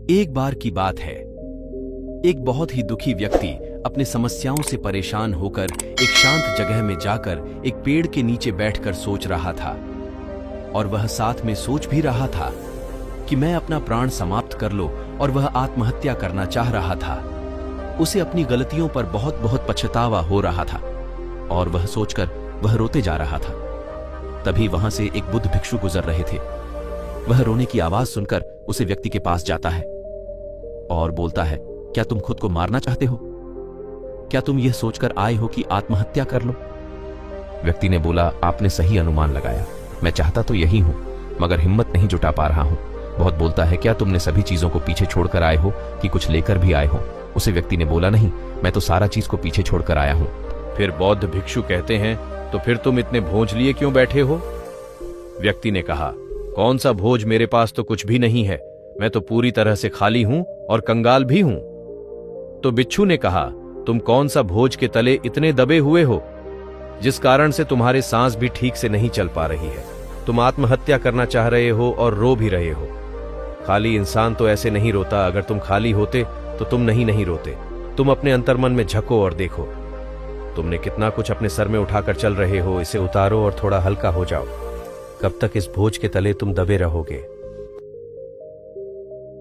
एक बार की बात है, एक बहुत ही दुखी व्यक्ति अपने समस्याओं से परेशान होकर एक शांत जगह में जाकर एक पेड़ के नीचे बैठकर सोच रहा था। और वह साथ में सोच भी रहा था कि मैं अपना प्राण समाप्त कर लो, और वह आत्महत्या करना चाह रहा था। उसे अपनी गलतियों पर बहुत बहुत पछतावा हो रहा था और वह सोचकर वह रोते जा रहा था। तभी वहां से एक बुद्ध भिक्षु गुजर रहे थे। वह रोने की आवाज सुनकर उसे व्यक्ति के पास जाता है और बोलता है, क्या तुम खुद को मारना चाहते हो? क्या तुम यह सोचकर आए हो कि आत्महत्या कर लो? व्यक्ति ने बोला, आपने सही अनुमान लगाया। मैं चाहता तो यही हूं, मगर हिम्मत नहीं जुटा पा रहा हूं। बहुत बोलता है, क्या तुमने सभी चीजों को पीछे छोड़कर आए हो कि कुछ लेकर भी आए हो? उसे व्यक्ति ने बोला, नहीं, मैं तो सारा चीज को पीछे छोड़कर आया हूं। फिर बौद्ध भिक्षु कहते हैं, तो फिर तुम इतने भोज लिए क्यों बैठे हो? व्यक्ति ने कहा, कौन सा भोज, मेरे पास तो कुछ भी नहीं है। मैं तो पूरी तरह से खाली हूं और कंगाल भी हूं। तो भिक्षु ने कहा, तुम कौन सा भोज के तले इतने दबे हुए हो जिस कारण से तुम्हारे सांस भी ठीक से नहीं चल पा रही है? तुम आत्महत्या करना चाह रहे हो और रो भी रहे हो। खाली इंसान तो ऐसे नहीं रोता। अगर तुम खाली होते तो तुम नहीं रोते। तुम अपने अंतर्मन में झको और देखो, तुमने कितना कुछ अपने सर में उठाकर चल रहे हो। इसे उतारो और थोड़ा हल्का हो जाओ। कब तक इस बोझ के तले तुम दबे रहोगे?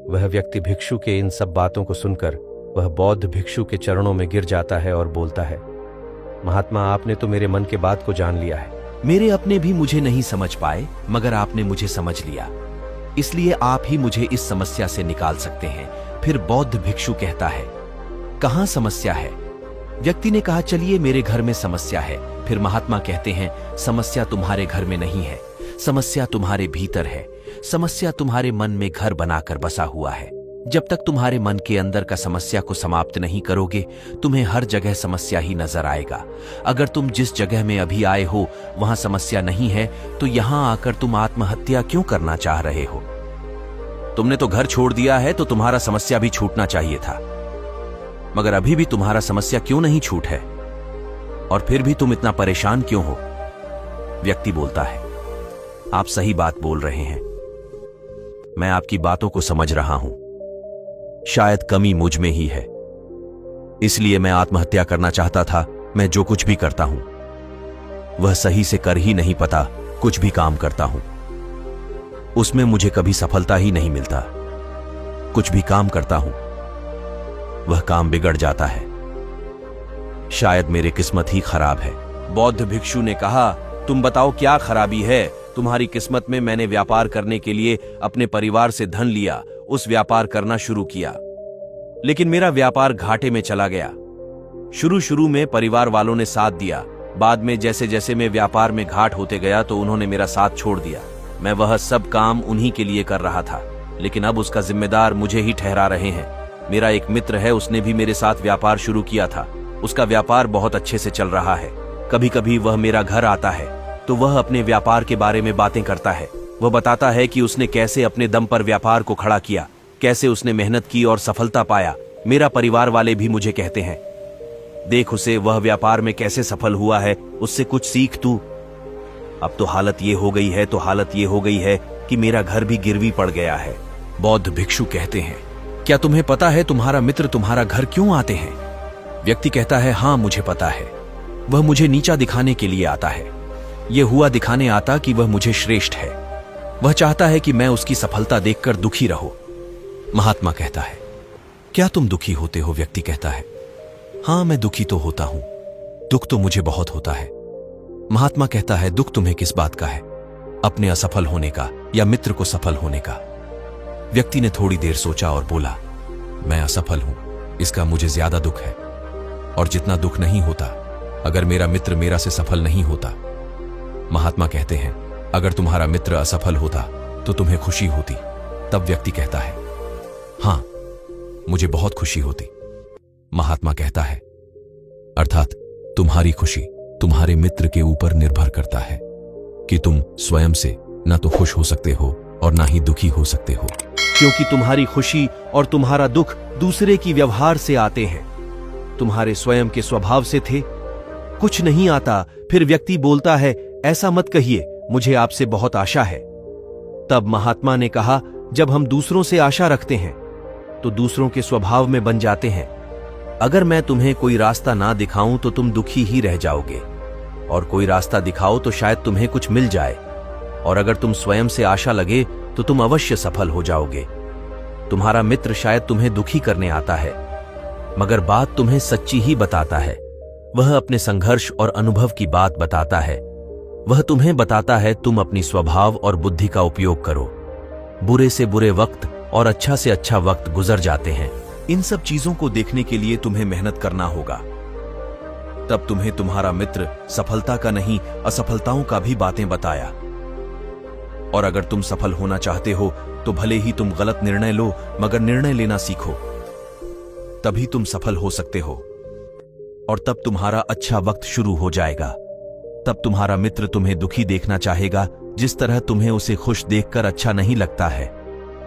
वह व्यक्ति भिक्षु के इन सब बातों को सुनकर वह बौद्ध भिक्षु के चरणों में गिर जाता है और बोलता है, महात्मा, आपने तो मेरे मन के बात को जान लिया है। मेरे अपने भी मुझे नहीं समझ पाए, मगर आपने मुझे समझ लिया, इसलिए आप ही मुझे इस समस्या से निकाल सकते हैं। फिर बौद्ध भिक्षु कहता है, कहां समस्या है? व्यक्ति ने कहा, चलिए मेरे घर में समस्या है। फिर महात्मा कहते हैं, समस्या तुम्हारे घर में नहीं है, समस्या तुम्हारे भीतर है। समस्या तुम्हारे मन में घर बनाकर बसा हुआ है। जब तक तुम्हारे मन के अंदर का समस्या को समाप्त नहीं करोगे, तुम्हें हर जगह समस्या ही नजर आएगा। अगर तुम जिस जगह में अभी आए हो वहां समस्या नहीं है, तो यहां आकर तुम आत्महत्या क्यों करना चाह रहे हो? तुमने तो घर छोड़ दिया है, तो तुम्हारा समस्या भी छूटना चाहिए था। मगर अभी भी तुम्हारा समस्या क्यों नहीं छूट है? और फिर भी तुम इतना परेशान क्यों हो? व्यक्ति बोलता है, आप सही बात बोल रहे हैं। मैं आपकी बातों को समझ रहा हूं। शायद कमी मुझ में ही है, इसलिए मैं आत्महत्या करना चाहता था। मैं जो कुछ भी करता हूं वह सही से कर ही नहीं पता। कुछ भी काम करता हूं उसमें मुझे कभी सफलता ही नहीं मिलता। कुछ भी काम करता हूं वह काम बिगड़ जाता है। शायद मेरी किस्मत ही खराब है। बौद्ध भिक्षु ने कहा, तुम बताओ क्या खराबी है? तुम्हारी किस्मत में मैंने व्यापार करने के लिए अपने परिवार से धन लिया, उस व्यापार करना शुरू किया, लेकिन मेरा व्यापार घाटे में चला गया। शुरू में परिवार वालों ने साथ दिया, बाद में जैसे जैसे मैं व्यापार में घाट होते गया तो उन्होंने मेरा साथ छोड़ दिया। मैं वह सब काम उन्हीं के लिए कर रहा था, लेकिन अब उसका जिम्मेदार मुझे ही ठहरा रहे हैं। मेरा एक मित्र है, उसने भी मेरे साथ व्यापार शुरू किया था। उसका व्यापार बहुत अच्छे से चल रहा है। कभी कभी वह मेरा घर आता है तो वह अपने व्यापार के बारे में बातें करता है। वह बताता है कि उसने कैसे अपने दम पर व्यापार को खड़ा किया, कैसे उसने मेहनत की और सफलता पाया। मेरा परिवार वाले भी मुझे कहते हैं, देख उसे, वह व्यापार में कैसे सफल हुआ है, उससे कुछ सीख तू। अब तो हालत ये हो गई है कि मेरा घर भी गिरवी पड़ गया है। बौद्ध भिक्षु कहते हैं, क्या तुम्हें पता है तुम्हारा मित्र तुम्हारा घर क्यों आते हैं? व्यक्ति कहता है, हाँ मुझे पता है। वह मुझे नीचा दिखाने के लिए आता है। यह हुआ दिखाने आता कि वह मुझे श्रेष्ठ है। वह चाहता है कि मैं उसकी सफलता देखकर दुखी रहूं। महात्मा कहता है, क्या तुम दुखी होते हो? व्यक्ति कहता है, हां मैं दुखी तो होता हूं, दुख तो मुझे बहुत होता है। महात्मा कहता है, दुख तुम्हें किस बात का है? अपने असफल होने का या मित्र को सफल होने का? व्यक्ति ने थोड़ी देर सोचा और बोला, मैं असफल हूं, इसका मुझे ज्यादा दुख है। और जितना दुख नहीं होता अगर मेरा मित्र मेरा से सफल नहीं होता। महात्मा कहते हैं, अगर तुम्हारा मित्र असफल होता तो तुम्हें खुशी होती? तब व्यक्ति कहता है, हां मुझे बहुत खुशी होती। महात्मा कहता है, अर्थात तुम्हारी खुशी तुम्हारे मित्र के ऊपर निर्भर करता है कि तुम स्वयं से ना तो खुश हो सकते हो और ना ही दुखी हो सकते हो, क्योंकि तुम्हारी खुशी और तुम्हारा दुख दूसरे की व्यवहार से आते हैं, तुम्हारे स्वयं के स्वभाव से थे कुछ नहीं आता। फिर व्यक्ति बोलता है, ऐसा मत कहिए, मुझे आपसे बहुत आशा है। तब महात्मा ने कहा, जब हम दूसरों से आशा रखते हैं तो दूसरों के स्वभाव में बन जाते हैं। अगर मैं तुम्हें कोई रास्ता ना दिखाऊं तो तुम दुखी ही रह जाओगे, और कोई रास्ता दिखाओ तो शायद तुम्हें कुछ मिल जाए, और अगर तुम स्वयं से आशा लगे तो तुम अवश्य सफल हो जाओगे। तुम्हारा मित्र शायद तुम्हें दुखी करने आता है, मगर बात तुम्हें सच्ची ही बताता है। वह अपने संघर्ष और अनुभव की बात बताता है। वह तुम्हें बताता है तुम अपनी स्वभाव और बुद्धि का उपयोग करो। बुरे से बुरे वक्त और अच्छा से अच्छा वक्त गुजर जाते हैं। इन सब चीजों को देखने के लिए तुम्हें मेहनत करना होगा। तब तुम्हें तुम्हारा मित्र सफलता का नहीं, असफलताओं का भी बातें बताया। और अगर तुम सफल होना चाहते हो तो भले ही तुम गलत निर्णय लो, मगर निर्णय लेना सीखो, तभी तुम सफल हो सकते हो। और तब तुम्हारा अच्छा वक्त शुरू हो जाएगा। तब तुम्हारा मित्र तुम्हें दुखी देखना चाहेगा। जिस तरह तुम्हें उसे खुश देखकर अच्छा नहीं लगता है,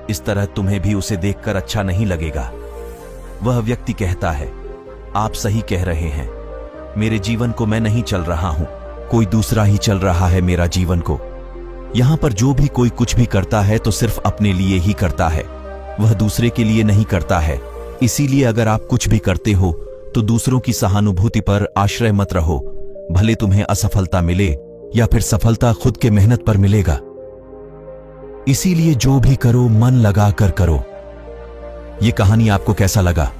इस तरह तुम्हें भी उसे देखकर अच्छा नहीं लगेगा। वह व्यक्ति कहता है, आप सही कह रहे हैं, मेरे जीवन को मैं नहीं चल रहा हूं, कोई दूसरा ही चल रहा है मेरा जीवन को। यहां पर जो भी कोई कुछ भी करता है तो सिर्फ अपने लिए ही करता है, वह दूसरे के लिए नहीं करता है। इसीलिए अगर आप कुछ भी करते हो तो दूसरों की सहानुभूति पर आश्रय मत रहो। भले तुम्हें असफलता मिले या फिर सफलता खुद के मेहनत पर मिलेगा। इसीलिए जो भी करो मन लगा कर करो। ये कहानी आपको कैसा लगा?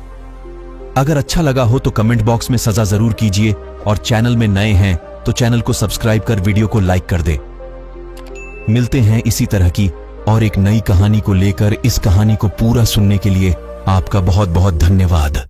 अगर अच्छा लगा हो तो कमेंट बॉक्स में सजा जरूर कीजिए, और चैनल में नए हैं तो चैनल को सब्सक्राइब कर वीडियो को लाइक कर दे। मिलते हैं इसी तरह की और एक नई कहानी को लेकर। इस कहानी को पूरा सुनने के लिए आपका बहुत बहुत धन्यवाद।